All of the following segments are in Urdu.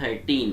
13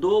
2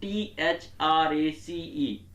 THRACE,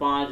5,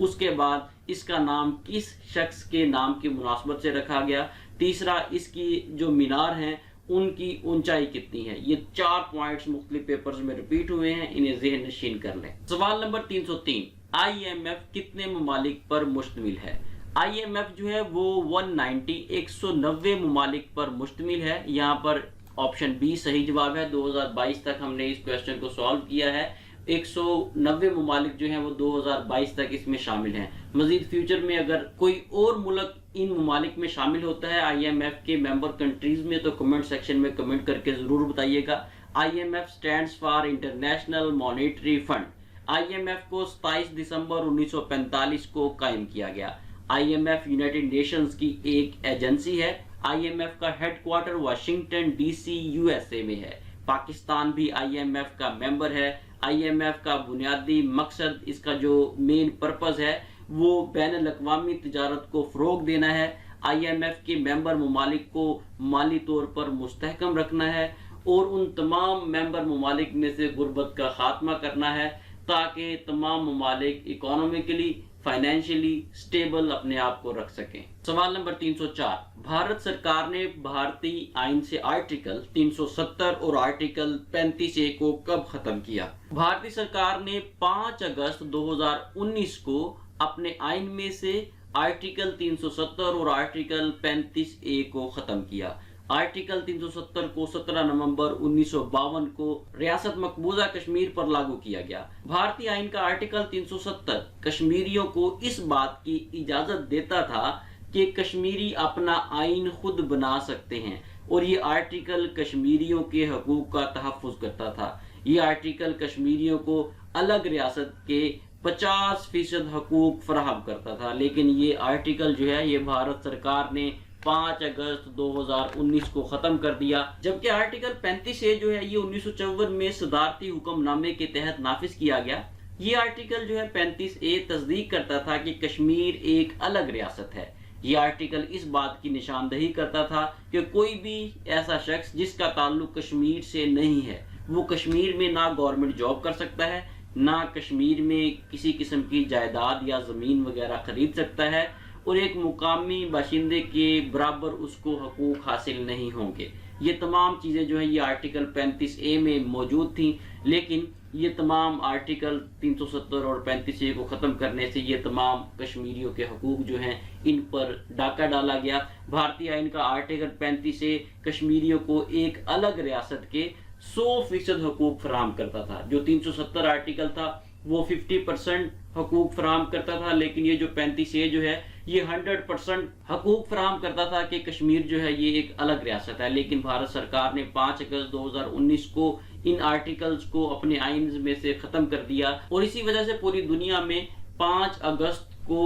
اس کے بعد اس کا نام کس شخص کے نام کی مناسبت سے رکھا گیا، تیسرا اس کی جو مینار ہیں ان کی اونچائی کتنی ہے۔ یہ 4 پوائنٹس مختلف پیپرز میں ریپیٹ ہوئے ہیں، انہیں ذہن نشین کر لیں۔ سوال نمبر 303، آئی ایم ایف کتنے ممالک پر مشتمل ہے؟ آئی ایم ایف جو ہے وہ 190 ممالک پر مشتمل ہے۔ یہاں پر آپشن بی صحیح جواب ہے۔ 2022 تک ہم نے اس کویسچن کو سالو کیا ہے۔ 190 ممالک جو ہیں وہ 2022 تک اس میں شامل ہیں۔ مزید فیوچر میں اگر کوئی اور ملک ان ممالک میں شامل ہوتا ہے آئی ایم ایف کے ممبر کنٹریز میں تو کمنٹ سیکشن میں کمنٹ کر کے ضرور بتائیے گا۔ I M F stands for International Monetary Fund. I M F کو 27 دسمبر 1945 کو قائم کیا گیا۔ I M F United Nations کی ایک ایجنسی ہے۔ آئی ایم ایف کا head quarter Washington D C U S A میں ہے۔ پاکستان بھی آئی ایم ایف کا ممبر ہے۔ آئی ایم ایف کا بنیادی مقصد، اس کا جو مین پرپز ہے وہ بین الاقوامی تجارت کو فروغ دینا ہے۔ آئی ایم ایف کے ممبر ممالک کو مالی طور پر مستحکم رکھنا ہے اور ان تمام ممبر ممالک میں سے غربت کا خاتمہ کرنا ہے تاکہ تمام ممالک اکانومیکلی فائنینشلی سٹیبل اپنے آپ کو رکھ سکیں۔ سوال نمبر 304، بھارت سرکار نے بھارتی آئین سے آرٹیکل 370 اور آرٹیکل 35A کو کب ختم کیا؟ بھارتی سرکار نے 5 اگست 2019 کو اپنے آئین میں سے آرٹیکل 370 اور آرٹیکل 35A کو ختم کیا۔ آرٹیکل 370 کو 17 نومبر 1952 کو ریاست مقبوضہ کشمیر پر لاگو کیا گیا۔ بھارتی آئین کا آرٹیکل 370 کشمیریوں کو اس بات کی اجازت دیتا تھا کہ کشمیری اپنا آئین خود بنا سکتے ہیں، اور یہ آرٹیکل کشمیریوں کے حقوق کا تحفظ کرتا تھا۔ یہ آرٹیکل کشمیریوں کو الگ ریاست کے 50% حقوق فراہم کرتا تھا، لیکن یہ آرٹیکل جو ہے یہ بھارت سرکار نے 5 اگست 2019 کو ختم کر دیا، جبکہ آرٹیکل 35A جو ہے یہ 1954 میں صدارتی حکم نامے کے تحت نافذ کیا گیا۔ یہ آرٹیکل جو ہے 35A تصدیق کرتا تھا کہ کشمیر ایک الگ ریاست ہے۔ یہ آرٹیکل اس بات کی نشاندہی کرتا تھا کہ کوئی بھی ایسا شخص جس کا تعلق کشمیر سے نہیں ہے وہ کشمیر میں نہ گورنمنٹ جاب کر سکتا ہے، نہ کشمیر میں کسی قسم کی جائیداد یا زمین وغیرہ خرید سکتا ہے، اور ایک مقامی باشندے کے برابر اس کو حقوق حاصل نہیں ہوں گے۔ یہ تمام چیزیں جو ہیں یہ آرٹیکل 35A میں موجود تھیں، لیکن یہ تمام آرٹیکل 370 اور 35A کو ختم کرنے سے یہ تمام کشمیریوں کے حقوق جو ہیں ان پر ڈاکہ ڈالا گیا۔ بھارتی آئین کا آرٹیکل 35A کشمیریوں کو ایک الگ ریاست کے 100% حقوق فراہم کرتا تھا۔ جو 370 آرٹیکل تھا وہ 50% حقوق فراہم کرتا تھا، لیکن یہ جو 35A جو ہے یہ 100% حقوق فراہم کرتا تھا کہ کشمیر جو ہے یہ ایک الگ ریاست ہے۔ لیکن بھارت سرکار نے 5 اگست 2019 کو ان آرٹیکلز کو اپنے آئین میں سے ختم کر دیا، اور اسی وجہ سے پوری دنیا میں 5 اگست کو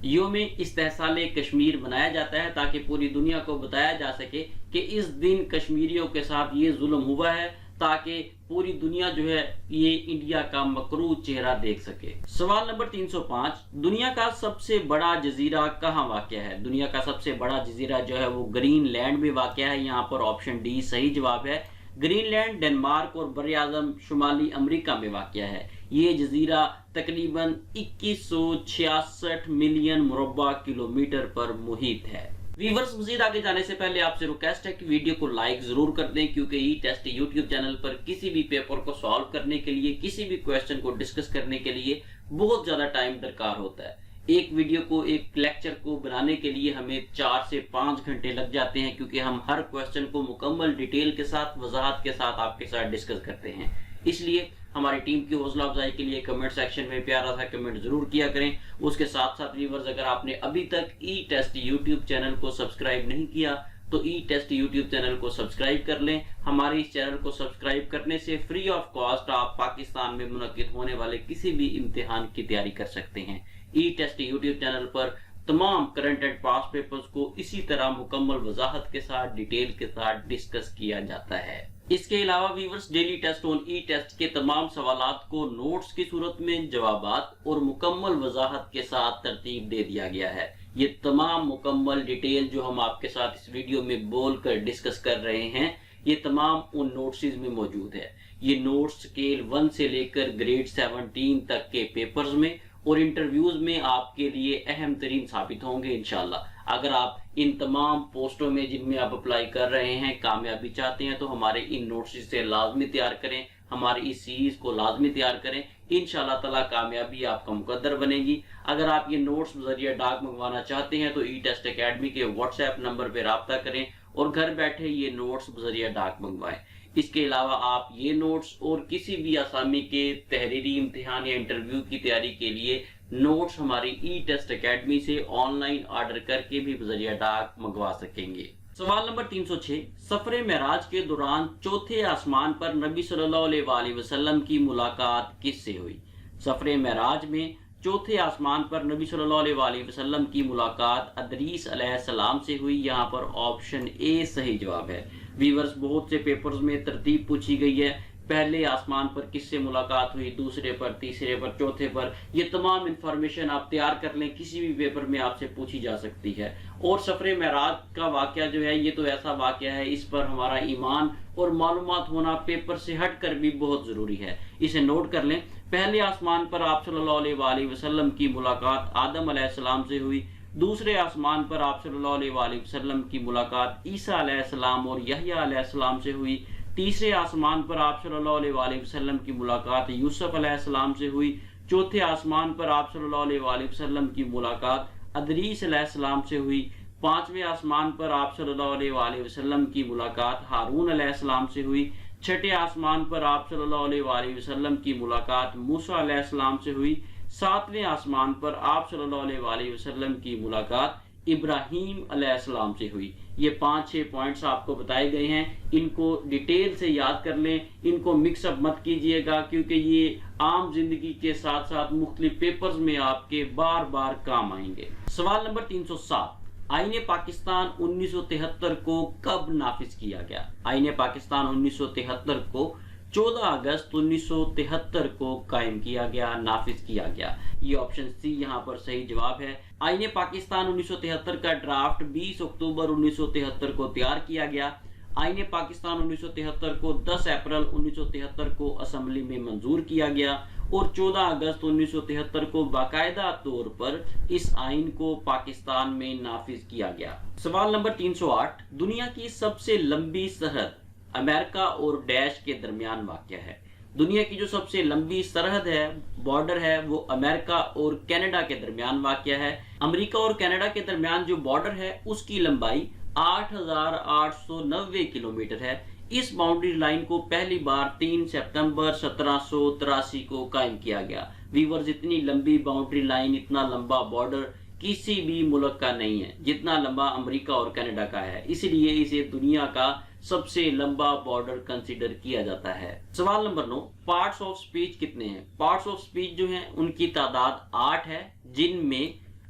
یوم استحصال کشمیر منایا جاتا ہے، تاکہ پوری دنیا کو بتایا جا سکے کہ اس دن کشمیریوں کے ساتھ یہ ظلم ہوا ہے، تاکہ پوری دنیا جو ہے یہ انڈیا کا مکروہ چہرہ دیکھ سکے۔ سوال نمبر 305، دنیا کا سب سے بڑا جزیرہ کہاں واقع ہے؟ دنیا کا سب سے بڑا جزیرہ جو ہے وہ گرین لینڈ میں واقع ہے۔ یہاں پر آپشن ڈی صحیح جواب ہے۔ گرین لینڈ ڈنمارک اور براعظم شمالی امریکہ میں واقع ہے۔ یہ جزیرہ تقریباً 2166 ملین مربع کلومیٹر پر محیط ہے۔ ویورز، مزید آگے جانے سے پہلے آپ سے ریکویسٹ ہے کہ ویڈیو کو لائک ضرور کر دیں، کیونکہ ای ٹیسٹ یوٹیوب چینل پر کسی بھی پیپر کو سالو کرنے کے لیے، کسی بھی کویسچن کو ڈسکس کرنے کے لیے بہت زیادہ ٹائم درکار ہوتا ہے۔ ایک ویڈیو کو، ایک لیکچر کو بنانے کے لیے ہمیں 4 سے 5 گھنٹے لگ جاتے ہیں، کیونکہ ہم ہر کویسچن کو مکمل ڈیٹیل کے ساتھ، وضاحت کے ساتھ آپ کے ساتھ ڈسکس کرتے ہیں۔ اس لیے ہماری ٹیم کی حوصلہ افزائی کے لیے کمنٹ سیکشن میں پیارا سا کمنٹ ضرور کیا کریں۔ اس کے ساتھ ساتھ ویورز، اگر آپ نے ابھی تک ای ٹیسٹ یوٹیوب چینل کو سبسکرائب نہیں کیا تو ای ٹیسٹ یوٹیوب چینل کو سبسکرائب کر لیں۔ ہمارے اس چینل کو سبسکرائب کرنے سے فری آف کاسٹ آپ پاکستان میں منعقد ہونے والے کسی بھی امتحان کی تیاری کر سکتے ہیں۔ ای ٹیسٹ یوٹیوب چینل پر تمام کرنٹ اینڈ پاس پیپرز کو اسی طرح مکمل وضاحت کے ساتھ، ڈیٹیل کے ساتھ ڈسکس کیا جاتا ہے۔ اس کے علاوہ viewers, daily test on E test کے تمام سوالات کو نوٹس کی صورت میں جوابات اور مکمل وضاحت کے ساتھ ترتیب دے دیا گیا ہے۔ یہ تمام مکمل ڈیٹیل جو ہم آپ کے ساتھ اس ویڈیو میں بول کر ڈسکس کر رہے ہیں، یہ تمام ان نوٹسز میں موجود ہے۔ یہ نوٹس اسکیل 1 سے لے کر گریڈ 17 تک کے پیپرز میں اور انٹرویوز میں آپ کے لیے اہم ترین ثابت ہوں گے انشاءاللہ۔ اگر آپ ان تمام پوسٹوں میں جن میں آپ اپلائی کر رہے ہیں کامیابی چاہتے ہیں تو ہمارے ان نوٹس سے لازمی تیار کریں، ہماری اس سیریز کو لازمی تیار کریں، انشاءاللہ تعالی کامیابی آپ کا مقدر بنے گی۔ اگر آپ یہ نوٹس ذریعہ ڈاک منگوانا چاہتے ہیں تو ای ٹیسٹ اکیڈمی کے واٹس ایپ نمبر پہ رابطہ کریں اور گھر بیٹھے یہ نوٹس ذریعہ ڈاک منگوائیں۔ اس کے علاوہ آپ یہ نوٹس اور کسی بھی آسامی کے تحریری امتحان یا انٹرویو کی تیاری کے لیے نوٹس ہماری ای ٹیسٹ اکیڈمی سے آن لائن آرڈر کر کے بھی ذریعہ ڈاک منگوا سکیں گے۔ سوال نمبر 306، سفر معراج کے دوران چوتھے آسمان پر نبی صلی اللہ علیہ وآلہ وسلم کی ملاقات کس سے ہوئی؟ سفر معراج میں چوتھے آسمان پر نبی صلی اللہ علیہ وآلہ وسلم کی ملاقات ادریس علیہ السلام سے ہوئی۔ یہاں پر آپشن اے صحیح جواب ہے۔ ویورز بہت سے پیپرز میں ترتیب پوچھی گئی ہے، پہلے آسمان پر کس سے ملاقات ہوئی، دوسرے پر، تیسرے پر، چوتھے پر، یہ تمام انفارمیشن آپ تیار کر لیں، کسی بھی پیپر میں آپ سے پوچھی جا سکتی ہے۔ اور سفر معراج کا واقعہ جو ہے یہ تو ایسا واقعہ ہے، اس پر ہمارا ایمان اور معلومات ہونا پیپر سے ہٹ کر بھی بہت ضروری ہے، اسے نوٹ کر لیں۔ پہلے آسمان پر آپ صلی اللہ علیہ وآلہ وسلم کی ملاقات آدم علیہ السلام سے ہوئی، دوسرے آسمان پر آپ صلی اللہ علیہ وآلہ وسلم کی ملاقات عیسیٰ علیہ السلام اور یحییٰ علیہ السلام سے ہوئی، تیسرے آسمان پر آپ صلی اللہ علیہ وآلہ وسلم کی ملاقات یوسف علیہ السلام سے ہوئی، چوتھے آسمان پر آپ صلی اللہ علیہ وآلہ وسلم کی ملاقات ادریس علیہ السلام سے ہوئی، پانچویں آسمان پر آپ صلی اللہ علیہ وآلہ وسلم کی ملاقات ہارون علیہ السلام سے ہوئی، چھٹے آسمان پر آپ صلی اللہ علیہ وآلہ وسلم کی ملاقات موسیٰ علیہ السلام سے ہوئی، ساتویں آسمان پر آپ صلی اللہ علیہ وآلہ وسلم کی ملاقات ابراہیم علیہ السلام سے ہوئی۔ یہ 5-6 پوائنٹس آپ کو بتائے گئے ہیں، ان کو ڈیٹیل سے یاد کر لیں، ان کو مکس اپ مت کیجئے گا کیونکہ یہ عام زندگی کے ساتھ ساتھ مختلف پیپرز میں آپ کے بار بار کام آئیں گے۔ سوال نمبر 307، آئین پاکستان 1973 کو کب نافذ کیا گیا؟ آئین پاکستان 1973 کو 14 اگست 1973 کو قائم کیا گیا، نافذ کیا گیا۔ یہ آپشن سی یہاں پر صحیح جواب ہے۔ آئین پاکستان 1973 کا ڈرافٹ 20 اکتوبر 1973 کو تیار کیا گیا۔ آئین پاکستان 1973 کو 10 اپریل 1973 کو اسمبلی میں منظور کیا گیا اور 14 اگست 1973 کو باقاعدہ طور پر اس آئین کو پاکستان میں نافذ کیا گیا۔ سوال نمبر 308، دنیا کی سب سے لمبی سرحد امریکہ اور ڈیش کے درمیان واقع ہے۔ دنیا کی جو سب سے لمبی سرحد ہے، بارڈر ہے، وہ امریکہ اور کینیڈا کے درمیان واقع ہے۔ امریکہ اور کینیڈا کے درمیان جو بارڈر ہے اس کی لمبائی 8,890 کلومیٹر ہے۔ اس باؤنڈری لائن کو پہلی بار 3 سپتمبر 1783 کو قائم کیا گیا۔ ویورز، اتنی لمبی باؤنڈری لائن، اتنا لمبا بارڈر کسی بھی ملک کا نہیں ہے جتنا لمبا امریکہ اور کینیڈا کا ہے، اس لیے اسے دنیا کا سب سے لمبا بارڈر کنسیڈر کیا جاتا ہے۔ سوال نمبر 9، پارٹس آف سپیچ کتنے ہیں؟ پارٹس آف سپیچ جو ہیں ان کی تعداد 8 ہے، جن میں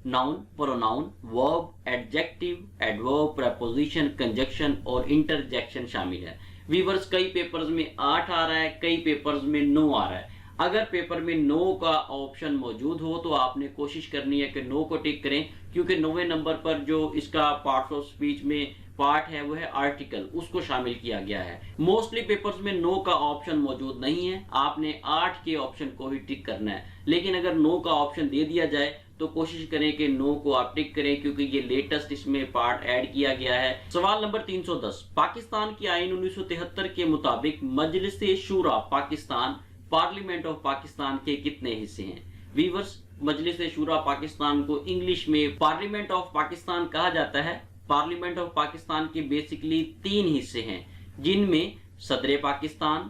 ناؤن، پروناؤن، ورب، ایڈجیکٹیو، ایڈورب، پریپوزیشن، کنجکشن اور انٹرجیکشن شامل ہے۔ ویورز، کئی پیپرز میں 8 آ رہا ہے، کئی پیپرز میں 9 آ رہا ہے۔ اگر پیپر میں 9 کا آپشن موجود ہو تو آپ نے کوشش کرنی ہے کہ 9 کو ٹک کریں، کیونکہ 9ویں نمبر پر جو اس کا پارٹس آف سپیچ میں پارٹ ہے وہ ہے آرٹیکل، اس کو شامل کیا گیا ہے۔ موسٹلی پیپرز میں 9 کا آپشن موجود نہیں ہے، آپ نے 8 کے آپشن کو ہی ٹک کرنا ہے، لیکن اگر 9 کا آپشن دے دیا جائے تو کوشش کریں کہ 9 کو آپ ٹک کریں کیونکہ یہ لیٹسٹ اس میں پارٹ ایڈ کیا گیا ہے۔ سوال نمبر 310، پاکستان کی آئین 1973 کے مطابق مجلس شورا پاکستان، پارلیمنٹ آف پاکستان کے کتنے حصے ہیں؟ ویورز، مجلس شورا پاکستان کو انگلش میں پارلیمنٹ آف پاکستان کہا جاتا ہے۔ پارلیمنٹ آف پاکستان کے بیسکلی 3 حصے ہیں، جن میں صدر پاکستان،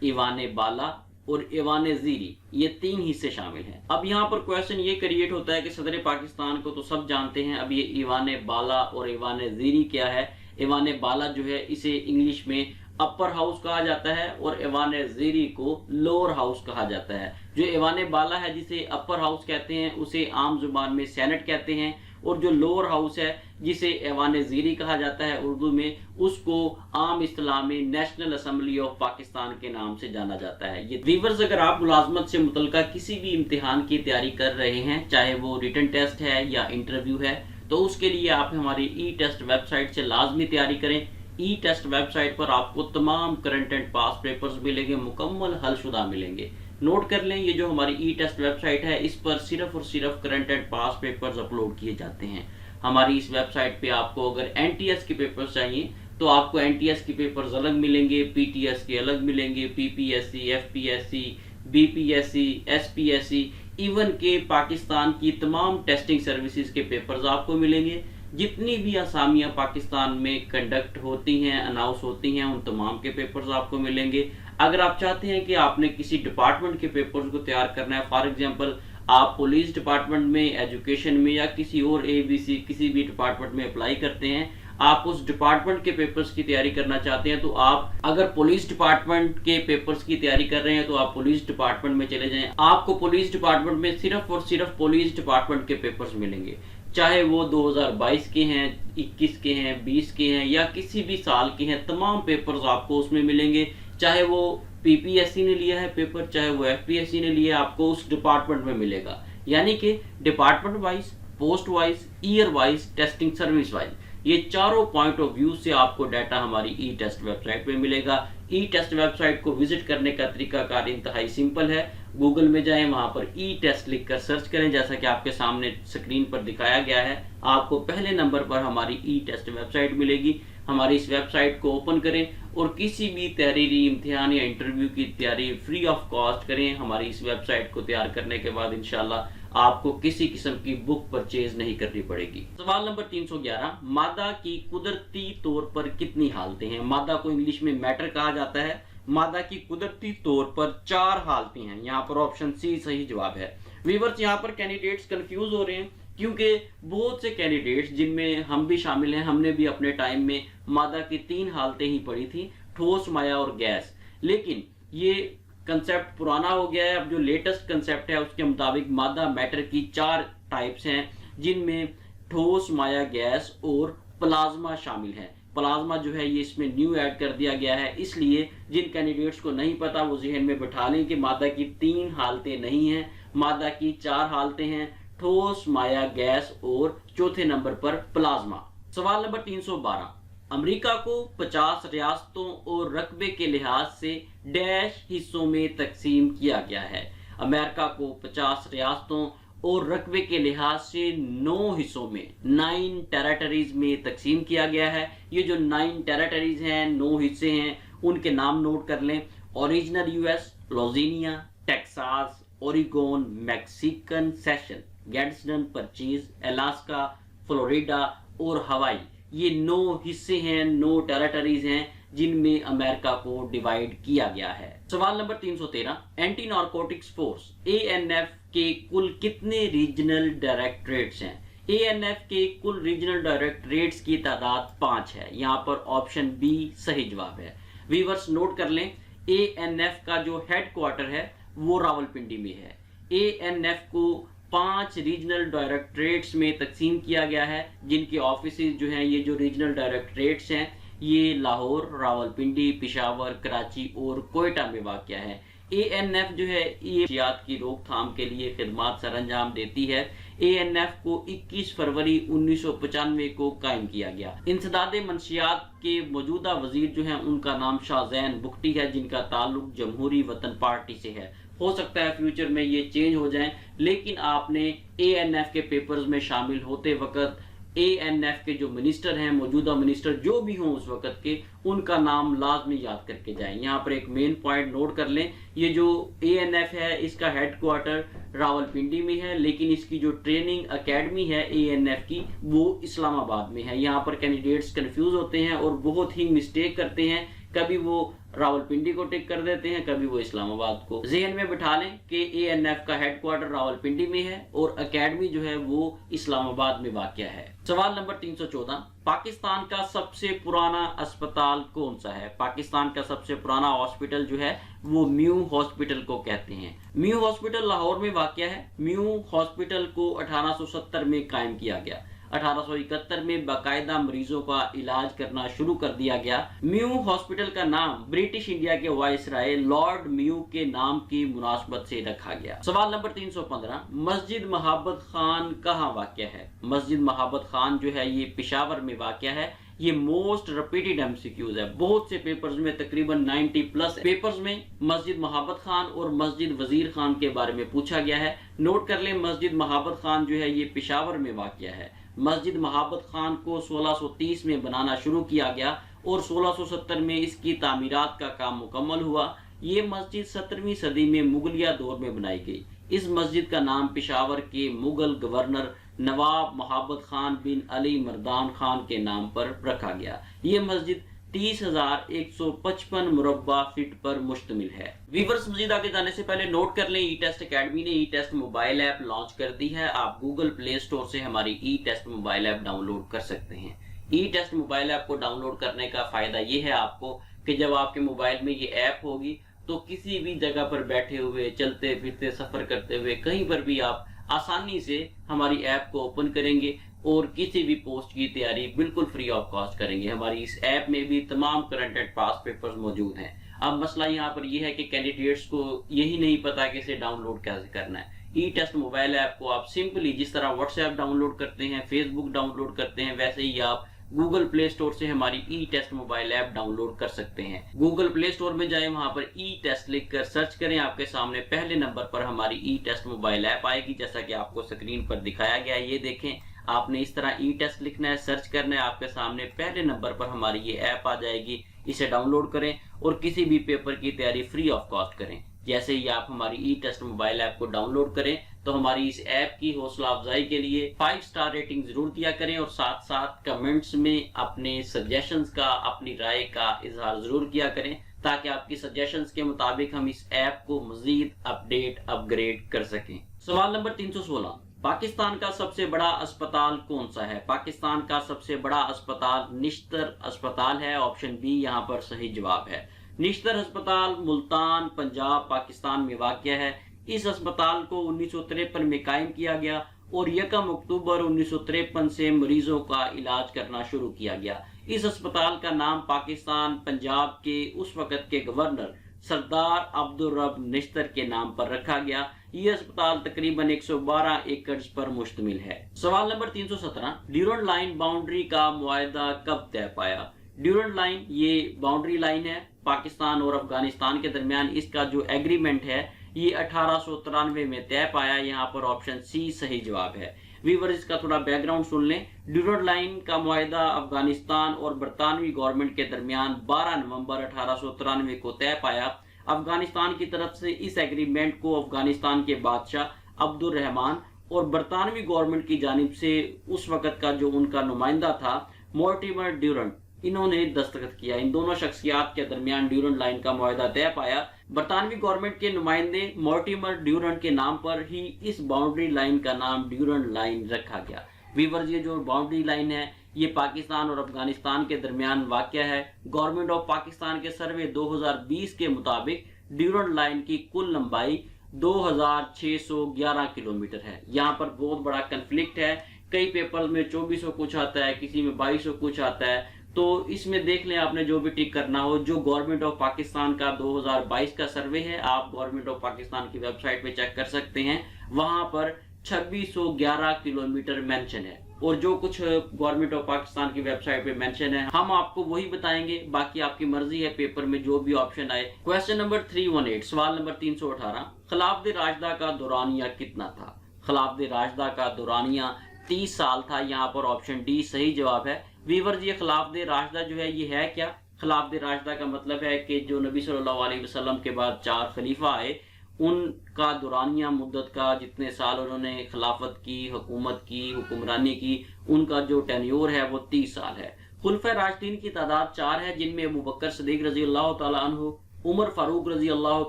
ایوان بالا اور ایوان زیری، یہ 3 حصے شامل ہیں۔ اب یہاں پر کویشچن یہ کریٹ ہوتا ہے کہ صدر پاکستان کو تو سب جانتے ہیں، اب یہ ایوان بالا اور ایوان زیری کیا ہے؟ ایوان بالا جو ہے اسے انگلش میں اپر ہاؤس کہا جاتا ہے اور ایوان زیری کو لوور ہاؤس کہا جاتا ہے۔ جو ایوان بالا ہے جسے اپر ہاؤس کہتے ہیں اسے عام زبان میں سینٹ کہتے ہیں، اور جو لوور ہاؤس ہے جسے ایوان زیری کہا جاتا ہے اردو میں، اس کو عام اصطلاح میں نیشنل اسمبلی آف پاکستان کے نام سے جانا جاتا ہے۔ یہ ویورز، اگر آپ ملازمت سے متعلقہ کسی بھی امتحان کی تیاری کر رہے ہیں، چاہے وہ ریٹن ٹیسٹ ہے یا انٹرویو ہے، تو اس کے لیے آپ ہماری ای ٹیسٹ ویب سائٹ سے لازمی تیاری کریں۔ ای ٹیسٹ ویب سائٹ پر آپ کو تمام کرنٹ اینڈ پاس پیپرز ملیں گے، مکمل حل شدہ ملیں گے۔ نوٹ کر لیں، یہ جو ہماری ای ٹیسٹ ویب سائٹ ہے اس پر صرف اور صرف current and pass papers upload کیے جاتے ہیں۔ ہماری اس ویب سائٹ پہ آپ کو اگر این ٹی ایس کے پیپرز چاہیے تو آپ کو این ٹی ایس کے پیپرز الگ ملیں گے، پی ٹی ایس کے الگ ملیں گے، P P S C, F P S C, B P S C, S P S C, even کہ پاکستان کی تمام ٹیسٹنگ سروسز کے پیپرز آپ کو ملیں گے۔ جتنی بھی اسامیاں پاکستان میں کنڈکٹ ہوتی ہیں، اناؤنس ہوتی ہیں، ان تمام کے پیپرز آپ کو ملیں گے۔ اگر آپ چاہتے ہیں کہ آپ نے کسی ڈپارٹمنٹ کے پیپرز کو تیار کرنا ہے، فار ایگزامپل آپ پولیس ڈپارٹمنٹ میں، ایجوکیشن میں یا کسی اور اے بی سی کسی بھی ڈپارٹمنٹ میں اپلائی کرتے ہیں، آپ اس ڈپارٹمنٹ کے پیپرز کی تیاری کرنا چاہتے ہیں، تو آپ اگر پولیس ڈپارٹمنٹ کے پیپرز کی تیاری کر رہے ہیں تو آپ پولیس ڈپارٹمنٹ میں چلے جائیں۔ آپ کو پولیس ڈپارٹمنٹ میں صرف اور صرف پولیس ڈپارٹمنٹ کے پیپرز ملیں گے، چاہے وہ 2022 کے ہیں، 21 کے ہیں، 20 کے ہیں یا کسی بھی سال کے ہیں، تمام پیپرز آپ کو اس میں ملیں گے۔ چاہے وہ پی پی ایس سی نے لیا ہے پیپر، چاہے وہ ایف پی ایس سی نے لیا ہے، آپ کو اس ڈپارٹمنٹ میں ملے گا۔ یعنی کہ department wise, post wise, year wise, testing service wise, یہ چاروں پوائنٹ آف ویو سے آپ کو ڈیٹا ہماری ای ٹیسٹ ویب سائٹ پہ ملے گا۔ ای ٹیسٹ ویب سائٹ کو وزٹ کرنے کا طریقہ کار انتہائی سمپل ہے۔ گوگل میں جائیں، وہاں پر ای ٹیسٹ لکھ کر سرچ کریں، جیسا کہ آپ کے سامنے اسکرین پر دکھایا گیا ہے۔ آپ کو پہلے نمبر پر ہماری ای ٹیسٹ ویب سائٹ ملے گی۔ ہماری اس ویب سائٹ کو اوپن کریں اور کسی بھی تحریری امتحان یا انٹرویو کی تیاری فری آف کاسٹ کریں۔ ہماری اس ویب سائٹ کو تیار کرنے کے بعد انشاءاللہ آپ کو کسی قسم کی بک پرچیز نہیں کرنی پڑے گی۔ سوال نمبر 311، مادہ کی قدرتی طور پر کتنی حالتیں ہیں؟ مادہ کو انگلش میں میٹر کہا جاتا ہے۔ مادہ کی قدرتی طور پر 4 حالتیں ہیں۔ یہاں پر آپشن سی صحیح جواب ہے۔ ویورز، یہاں پر کینڈیڈیٹس کنفیوز ہو رہے ہیں کیونکہ بہت سے کینڈیڈیٹس، جن میں ہم بھی شامل ہیں، ہم نے بھی اپنے ٹائم میں مادہ کی 3 حالتیں ہی پڑھی تھیں، ٹھوس، مائع اور گیس۔ لیکن یہ کنسیپٹ پرانا ہو گیا ہے۔ اب جو لیٹسٹ کنسیپٹ ہے اس کے مطابق مادہ میٹر کی 4 ٹائپس ہیں، جن میں ٹھوس، مائع، گیس اور پلازما شامل ہیں۔ پلازما جو ہے یہ اس میں نیو ایڈ کر دیا گیا ہے، اس لیے جن کینڈیڈیٹس کو نہیں پتا وہ ذہن میں بٹھا لیں کہ مادہ کی 3 حالتیں نہیں ہیں، مادہ کی 4 حالتیں ہیں، ٹھوس، مائع، گیس اور چوتھے نمبر پر پلازما۔ سوال نمبر 312، امریکہ کو 50 ریاستوں اور رقبے کے لحاظ سے ڈیش حصوں میں تقسیم کیا گیا ہے۔ امریکہ کو 50 ریاستوں اور رقبے کے لحاظ سے 9 حصوں میں، 9 ٹیریٹریز میں تقسیم کیا گیا ہے۔ یہ جو 9 ٹیریٹریز ہیں، 9 حصے ہیں، ان کے نام نوٹ کر لیں: original U S, Louisiana, Texas, Oregon, Mexican cession, Gadsden Purchase, Alaska, Florida اور ہوائی۔ یہ 9 حصے ہیں، 9 ٹیریٹریز ہیں جن میں امریکہ کو ڈیوائیڈ کیا گیا ہے۔ سوال نمبر 313، اینٹی نارکوٹکس فورس اے این ایف کے کل کتنے ریجنل ڈائریکٹریٹس ہیں؟ اے این ایف کے کل ریجنل ڈائریکٹریٹس کی تعداد 5 ہے۔ یہاں پر آپشن بی صحیح جواب ہے۔ ویورز نوٹ کر لیں، اے این ایف کا جو ہیڈ کوارٹر ہے وہ راولپنڈی میں ہے۔ اے این ایف کو 5 ریجنل ڈائریکٹریٹس میں تقسیم کیا گیا ہے، جن کے آفیسز جو ہیں، یہ جو ریجنل ڈائریکٹریٹس ہیں، یہ لاہور، راولپنڈی، پشاور، کراچی اور کوئٹہ میں واقع ہے۔ اے این ایف جو ہے یہ منشیات کی روک تھام کے لیے خدمات سر انجام دیتی ہے۔ اے این ایف کو 21 فروری 1995 کو قائم کیا گیا۔ انسداد منشیات کے موجودہ وزیر جو ہیں ان کا نام شاہ زین بگٹی ہے، جن کا تعلق جمہوری وطن پارٹی سے ہے۔ ہو سکتا ہے فیوچر میں یہ چینج ہو جائیں، لیکن آپ نے اے این ایف کے پیپرز میں شامل ہوتے وقت اے این ایف کے جو منسٹر ہیں، موجودہ منسٹر جو بھی ہوں اس وقت کے، ان کا نام لازمی یاد کر کے جائیں۔ یہاں پر ایک مین پوائنٹ نوٹ کر لیں، یہ جو اے این ایف ہے اس کا ہیڈ کوارٹر راولپنڈی میں ہے، لیکن اس کی جو ٹریننگ اکیڈمی ہے اے این ایف کی وہ اسلام آباد میں ہے۔ یہاں پر کینڈیڈیٹس کنفیوز ہوتے ہیں اور بہت ہی مسٹیک کرتے ہیں، کبھی وہ راولپنڈی کو ٹک کر دیتے ہیں، کبھی وہ اسلام آباد کو۔ ذہن میں بٹھا لیں کہ اے این ایف کا ہیڈ کوارٹر راولپنڈی میں ہے اور اکیڈمی جو ہے وہ اسلام آباد میں واقع ہے۔ سوال نمبر 314، پاکستان کا سب سے پرانا اسپتال کون سا ہے؟ پاکستان کا سب سے پرانا ہاسپٹل جو ہے وہ میو ہاسپٹل کو کہتے ہیں۔ میو ہاسپٹل لاہور میں واقع ہے۔ میو ہاسپٹل کو 1870 میں قائم کیا گیا۔ 1871 میں باقاعدہ مریضوں کا علاج کرنا شروع کر دیا گیا۔ میو ہاسپٹل کا نام برٹش انڈیا کے وائسرائے لارڈ میو کے نام کی مناسبت سے رکھا گیا۔ سوال نمبر 315، مسجد محبت خان کہاں واقع ہے؟ مسجد محبت خان جو ہے یہ پشاور میں واقع ہے۔ یہ موسٹ ریپیٹڈ MCQs ہے. بہت سے پیپرز میں تقریباً 90+ پیپرز میں مسجد محبت خان اور مسجد وزیر خان کے بارے میں پوچھا گیا ہے. نوٹ کر لیں مسجد محبت خان جو ہے یہ پشاور میں واقع ہے. مسجد محبت خان کو 1630 میں بنانا شروع کیا گیا اور 1670 میں اس کی تعمیرات کا کام مکمل ہوا. یہ مسجد 17ویں صدی میں مغلیہ دور میں بنائی گئی. اس مسجد کا نام پشاور کے مغل گورنر نواب محبت خان بن علی مردان خان کے نام پر رکھا گیا. یہ مسجد 30,155 مربع فٹ پر مشتمل ہے. ویورز مزید آگے جانے سے پہلے نوٹ کر لیں ای ٹیسٹ اکیڈمی نے E Test mobile app launch کر دی ہے. آپ گوگل پلے اسٹور سے ہماری E Test mobile app download کر سکتے ہیں. ای ٹیسٹ موبائل ایپ کو ڈاؤن لوڈ کرنے کا فائدہ یہ ہے آپ کو کہ جب آپ کے موبائل میں یہ ایپ ہوگی تو کسی بھی جگہ پر بیٹھے ہوئے، چلتے پھرتے، سفر کرتے ہوئے کہیں پر بھی آپ آسانی سے ہماری ایپ کو اوپن کریں گے اور کسی بھی پوسٹ کی تیاری بالکل فری آف کاسٹ کریں گے. ہماری اس ایپ میں بھی تمام کرنٹ اینڈ پاس پیپرز موجود ہیں. اب مسئلہ یہاں پر یہ ہے کہ کینڈیڈیٹس کو یہی نہیں پتا کہ اسے ڈاؤن لوڈ کیسے کرنا ہے. ای ٹیسٹ موبائل ایپ کو آپ سمپلی جس طرح واٹس ایپ ڈاؤن لوڈ کرتے ہیں، فیس بک ڈاؤن لوڈ کرتے ہیں، ویسے ہی آپ گوگل پلے اسٹور سے ہماری E Test mobile app download کر سکتے ہیں. گوگل پلے اسٹور میں جائیں، وہاں پر ای ٹیسٹ لکھ کر سرچ کریں. آپ کے سامنے پہلے نمبر پر ہماری ای ٹیسٹ موبائل ایپ آئے گی جیسا کہ آپ کو اسکرین پر دکھایا گیا ہے. یہ دیکھیں، آپ نے اس طرح ای ٹیسٹ لکھنا ہے، سرچ کرنا ہے. آپ کے سامنے پہلے نمبر پر ہماری یہ ایپ آ جائے گی. اسے ڈاؤن لوڈ کریں اور کسی بھی پیپر کی تیاری فری آف کاسٹ کریں. جیسے ہی آپ ہماری ای ٹیسٹ موبائل ایپ کو ڈاؤن لوڈ کریں تو ہماری اس ایپ کی حوصلہ افزائی کے لیے 5 سٹار ریٹنگ ضرور دیا کریں اور ساتھ ساتھ کمنٹس میں اپنے سجیشنز کا، اپنی رائے کا اظہار ضرور کیا کریں تاکہ آپ کی سجیشنز کے مطابق ہم اس ایپ کو مزید اپڈیٹ اپ گریڈ کر سکیں. سوال نمبر 316، پاکستان کا سب سے بڑا اسپتال کون سا ہے؟ پاکستان کا سب سے بڑا اسپتال نشتر اسپتال ہے. آپشن بی یہاں پر صحیح جواب ہے. نشتر اسپتال ملتان، پنجاب، پاکستان میں واقع ہے. اس اسپتال کو 1953 میں قائم کیا گیا اور 1 اکتوبر 1953 سے مریضوں کا علاج کرنا شروع کیا گیا. اس اسپتال کا نام پاکستان پنجاب کے اس وقت کے گورنر سردار عبدالرب نشتر کے نام پر رکھا گیا. یہ اسپتال تقریباً 112 ایکڑ پر مشتمل ہے. سوال نمبر 317، ڈیورنڈ لائن باؤنڈری کا معاہدہ کب طے پایا؟ ڈیورنڈ لائن یہ باؤنڈری لائن ہے پاکستان اور افغانستان کے درمیان. اس کا جو ایگریمنٹ ہے یہ 1893 میں طے پایا. یہاں پر آپشن سی صحیح جواب ہے. ویور اس کا تھوڑا بیک گراؤنڈ سن لیں. ڈیورنڈ لائن کا معاہدہ افغانستان اور برطانوی گورنمنٹ کے درمیان 12 نومبر 1893 کو طے پایا. افغانستان کی طرف سے اس ایگریمنٹ کو افغانستان کے بادشاہ عبد الرحمان اور برطانوی گورنمنٹ کی جانب سے اس وقت کا جو ان کا نمائندہ تھا مورٹیمر ڈیورنڈ، انہوں نے دستخط کیا. ان دونوں شخصیات کے درمیان ڈیورنڈ لائن کا معاہدہ طے پایا. برطانوی گورنمنٹ کے نمائندے مورٹیمر ڈیورنڈ کے نام پر ہی اس باؤنڈری لائن کا نام ڈیورنڈ لائن رکھا گیا. ویورز یہ جو باؤنڈری لائن ہے یہ پاکستان اور افغانستان کے درمیان واقع ہے. گورنمنٹ آف پاکستان کے سروے 2020 کے مطابق ڈیورنڈ لائن کی کل لمبائی 2611 کلومیٹر ہے. یہاں پر بہت بڑا کنفلکٹ ہے. کئی پیپر میں 2400 کچھ آتا ہے، کسی میں 2200 کچھ آتا ہے. تو اس میں دیکھ لیں آپ نے جو بھی ٹک کرنا ہو. جو گورنمنٹ آف پاکستان کا 2022 کا سروے ہے آپ گورنمنٹ آف پاکستان کی ویب سائٹ پہ چیک کر سکتے ہیں. وہاں پر 2611 کلومیٹر مینشن ہے اور جو کچھ گورنمنٹ آف پاکستان کی ویب سائٹ پہ مینشن ہے ہم آپ کو وہی بتائیں گے. باقی آپ کی مرضی ہے پیپر میں جو بھی آپشن آئے. کویسچن نمبر 318، سوال نمبر 318، خلافت راشدہ کا دورانیہ کتنا تھا؟ خلافت راشدہ کا دورانیہ 30 سال تھا. یہاں پر آپشن ڈی صحیح جواب ہے. ویورز یہ خلافت راشدہ جو ہے یہ ہے کیا؟ خلافت راشدہ کا مطلب ہے کہ جو نبی صلی اللہ علیہ وسلم کے بعد 4 خلیفہ آئے ان کا دورانیہ مدت کا جتنے سال انہوں نے خلافت کی، حکومت کی، حکمرانی کی، ان کا جو ٹینیور ہے وہ 30 سال ہے. خلفۂ راشدین کی تعداد 4 ہے جن میں ابوبکر صدیق رضی اللہ تعالی عنہ، عمر فاروق رضی اللہ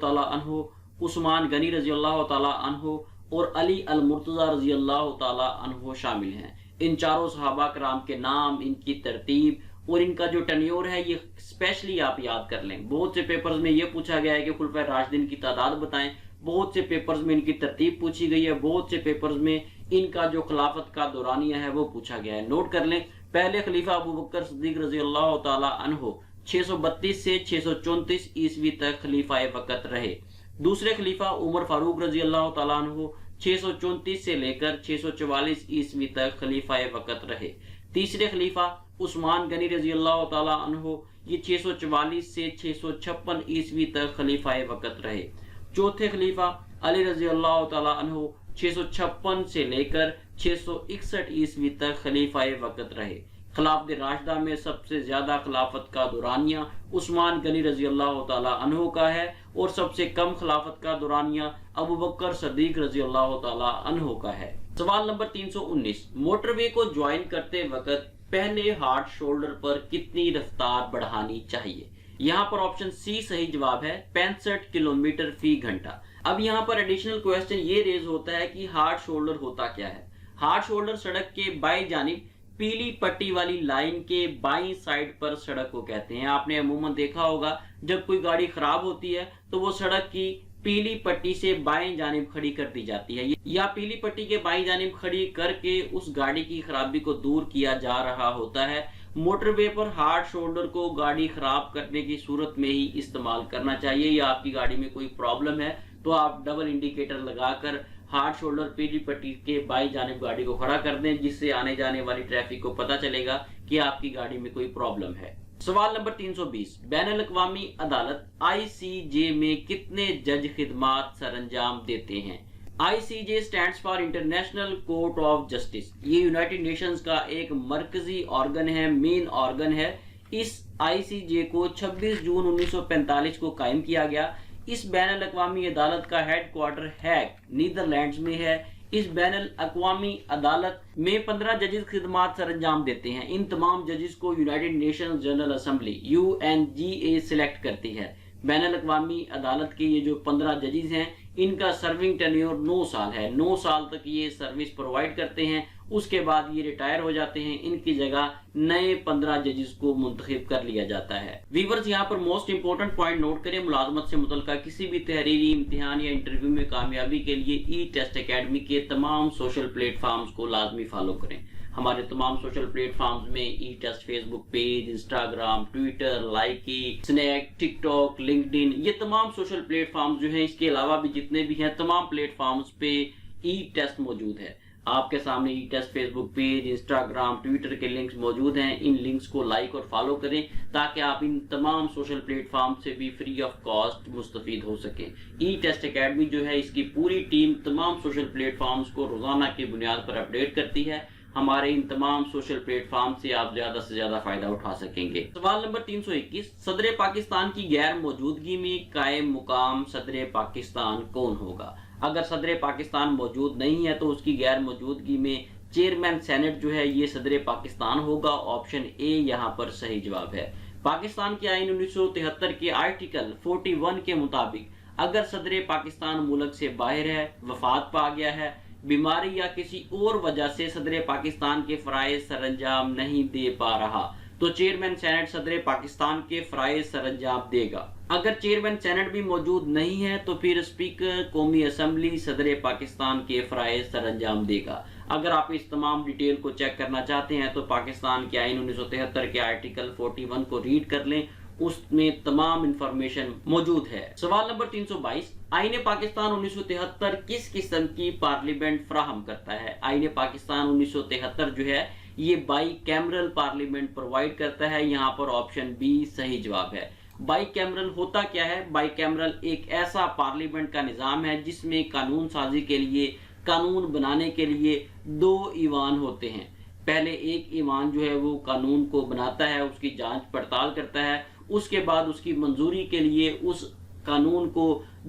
تعالی عنہ، عثمان غنی رضی اللہ تعالی عنہ اور علی المرتضی رضی اللہ تعالی عنہ شامل ہیں. ان چاروں صحابہ کرام کے نام، ان کی ترتیب اور ان کا جو ٹینیور ہے یہ اسپیشلی آپ یاد کر لیں. بہت سے پیپرز میں یہ پوچھا گیا ہے کہ خلفۂ راشدین کی تعداد بتائیں. بہت سے پیپرز میں ان کی ترتیب پوچھی گئی ہے. بہت سے پیپرز میں ان کا جو خلافت کا دورانیہ ہے وہ پوچھا گیا ہے. نوٹ کر لیں، پہلے خلیفہ ابوبکر صدیق رضی اللہ تعالی عنہ 632 سے 634 عیسوی تک خلیفہ وقت رہے. دوسرے خلیفہ عمر فاروق رضی اللہ تعالیٰ عنہ 634 سے لے کر 644 عیسوی تک خلیفہ وقت رہے. تیسرے خلیفہ عثمان غنی رضی اللہ تعالیٰ عنہ یہ 644 سے 656 عیسوی تک خلیفہ وقت رہے۔ چوتھے خلیفہ علی رضی اللہ تعالیٰ عنہ 656 سے لے کر 661 عیسوی تک خلیفہ وقت رہے۔ خلافت راشدہ میں سب سے زیادہ خلافت کا دورانیہ عثمان غنی رضی اللہ تعالیٰ عنہ کا ہے اور سب سے کم خلافت کا دورانیہ ابوبکر صدیق رضی اللہ تعالیٰ عنہ کا ہے۔ سوال نمبر 319، موٹر وے کو جوائن کرتے وقت پہلے ہارڈ شولڈر پر کتنی رفتار بڑھانی چاہیے؟ یہاں پر آپشن سی صحیح جواب ہے، 65 کلومیٹر فی گھنٹہ۔ اب یہاں پر ایڈیشنل کویسچن یہ ریز ہوتا ہے کہ ہارڈ شولڈر ہوتا کیا ہے؟ ہارڈ شولڈر سڑک کے بائیں جانب پیلی پٹی والی لائن کے بائیں سائڈ پر سڑک کو کہتے ہیں۔ آپ نے عموماً دیکھا ہوگا جب کوئی گاڑی خراب ہوتی ہے تو وہ سڑک کی پیلی پٹی سے بائیں جانب کھڑی کر دی جاتی ہے، یا پیلی پٹی کے بائیں جانب کھڑی کر کے اس گاڑی کی خرابی کو دور کیا جا رہا ہوتا ہے۔ موٹر وے پر ہارڈ شولڈر کو گاڑی خراب کرنے کی صورت میں ہی استعمال کرنا چاہیے، یا آپ کی گاڑی میں کوئی پرابلم ہے تو آپ ڈبل انڈیکیٹر لگا کر ہارڈ شولڈر پیلی پٹی کے بائیں جانب گاڑی کو کھڑا کر دیں، جس سے آنے جانے والی ٹریفک کو پتہ چلے گا کہ آپ کی گاڑی میں کوئی پرابلم ہے۔ سوال نمبر 320، بین الاقوامی عدالت ICJ میں کتنے جج خدمات سر انجام دیتے ہیں؟ ICJ stands for international court of justice. یہ یونائٹڈ نیشنز کا ایک مرکزی آرگن ہے، مین آرگن ہے۔ اس ICJ کو 26 جون 1945 کو قائم کیا گیا۔ اس بین الاقوامی عدالت کا ہیڈ کوارٹر ہیگ نیدرلینڈز میں ہے۔ اس بین الاقوامی عدالت میں 15 ججز خدمات سر انجام دیتے ہیں۔ ان تمام ججز کو United nations general assembly UNGA select کرتی ہے۔ بین الاقوامی عدالت کے یہ جو 15 ججز ہیں ان کا سرونگ ٹینیور 9 سال ہے۔ 9 سال تک یہ سروس پرووائڈ کرتے ہیں، اس کے بعد یہ ریٹائر ہو جاتے ہیں۔ ان کی جگہ نئے 15 ججز کو منتخب کر لیا جاتا ہے۔ ویورز یہاں پر موسٹ امپورٹنٹ پوائنٹ نوٹ کریں، ملازمت سے متعلقہ کسی بھی تحریری امتحان یا انٹرویو میں کامیابی کے لیے ای ٹیسٹ اکیڈمی کے تمام سوشل پلیٹ فارمز کو لازمی فالو کریں۔ ہمارے تمام سوشل پلیٹ فارمز میں ای ٹیسٹ Facebook page, Instagram, Twitter, Likee, Snack, TikTok, LinkedIn, یہ تمام سوشل پلیٹ فارمز جو ہیں، اس کے علاوہ بھی جتنے بھی ہیں تمام پلیٹ فارمز پہ ای ٹیسٹ موجود ہے۔ آپ کے سامنے ای ٹیسٹ Facebook page, Instagram, Twitter کے لنکس موجود ہیں۔ ان لنکس کو لائک اور فالو کریں تاکہ آپ ان تمام سوشل پلیٹ فارم سے بھی فری آف کاسٹ مستفید ہو سکیں۔ ای ٹیسٹ اکیڈمی جو ہے، اس کی پوری ٹیم تمام سوشل پلیٹ فارمز کو روزانہ کی بنیاد پر اپڈیٹ کرتی ہے۔ ہمارے ان تمام سوشل پلیٹ فارم سے آپ زیادہ سے زیادہ فائدہ اٹھا سکیں گے۔ سوال نمبر 321، صدر پاکستان کی غیر موجودگی میں قائم مقام صدر پاکستان کون ہوگا؟ اگر صدر پاکستان موجود نہیں ہے تو اس کی غیر موجودگی میں چیئرمین سینٹ جو ہے یہ صدر پاکستان ہوگا۔ آپشن اے یہاں پر صحیح جواب ہے۔ پاکستان کے آئین 1973 کے آرٹیکل 41 کے مطابق اگر صدر پاکستان ملک سے باہر ہے، وفات پا گیا ہے، بیماری یا کسی اور وجہ سے صدر پاکستان کے فرائض سر انجام نہیں دے پا رہا تو چیئرمین سینٹ صدر پاکستان کے فرائض سر انجام دے گا۔ اگر چیئرمین سینٹ بھی موجود نہیں ہے تو پھر اسپیکر قومی اسمبلی صدر پاکستان کے فرائض سر انجام دے گا۔ اگر آپ اس تمام ڈیٹیل کو چیک کرنا چاہتے ہیں تو پاکستان کے آئین 1973 کے آرٹیکل 41 کو ریڈ کر لیں، اس میں تمام انفارمیشن موجود ہے۔ سوال نمبر 322، آئین پاکستان 1973 کس قسم کی پارلیمنٹ فراہم کرتا ہے؟ آئین پاکستان 1973 جو ہے یہ بائی کیمرل پارلیمنٹ پرووائڈ کرتا ہے۔ یہاں پر آپشن بی صحیح جواب ہے۔ بائی کیمرل ہوتا کیا ہے؟ بائی کیمرل ایک ایسا پارلیمنٹ کا نظام ہے جس میں قانون سازی کے لیے، قانون بنانے کے لیے 2 ایوان ہوتے ہیں۔ پہلے ایک ایوان جو ہے وہ قانون کو بناتا ہے، اس کی جانچ پڑتال کرتا ہے، اس کے بعد اس کی منظوری کے لیے اس قانون کو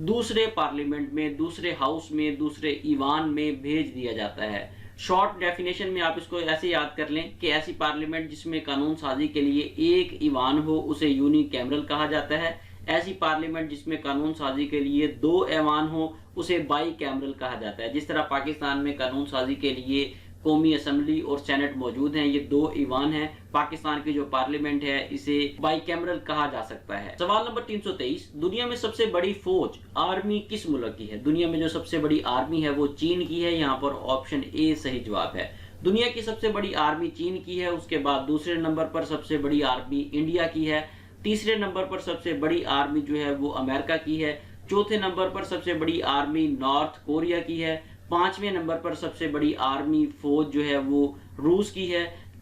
دوسرے پارلیمنٹ میں، دوسرے ہاؤس میں، دوسرے ایوان میں بھیج دیا جاتا ہے۔ شارٹ ڈیفینیشن میں آپ اس کو ایسے یاد کر لیں کہ ایسی پارلیمنٹ جس میں قانون سازی کے لیے ایک ایوان ہو اسے یونی کیمرل کہا جاتا ہے۔ ایسی پارلیمنٹ جس میں قانون سازی کے لیے 2 ایوان ہو اسے بائی کیمرل کہا جاتا ہے۔ جس طرح پاکستان میں قانون سازی کے لیے قومی اسمبلی اور سینٹ موجود ہیں، یہ 2 ایوان ہیں، پاکستان کی جو پارلیمنٹ ہے اسے بائی کیمرل کہا جا سکتا ہے۔ سوال نمبر 323، دنیا میں سب سے بڑی فوج آرمی کس ملک کی ہے؟ دنیا میں جو سب سے بڑی آرمی ہے وہ چین کی ہے۔ یہاں پر آپشن اے صحیح جواب ہے۔ دنیا کی سب سے بڑی آرمی چین کی ہے، اس کے بعد دوسرے نمبر پر سب سے بڑی آرمی انڈیا کی ہے، تیسرے نمبر پر سب سے بڑی آرمی جو ہے وہ امریکہ کی ہے، چوتھے نمبر پر سب سے بڑی آرمی نارتھ کوریا کی ہے، 5ویں نمبر پر سب سے بڑی آرمی فوج جو ہے وہ روس کی ہے،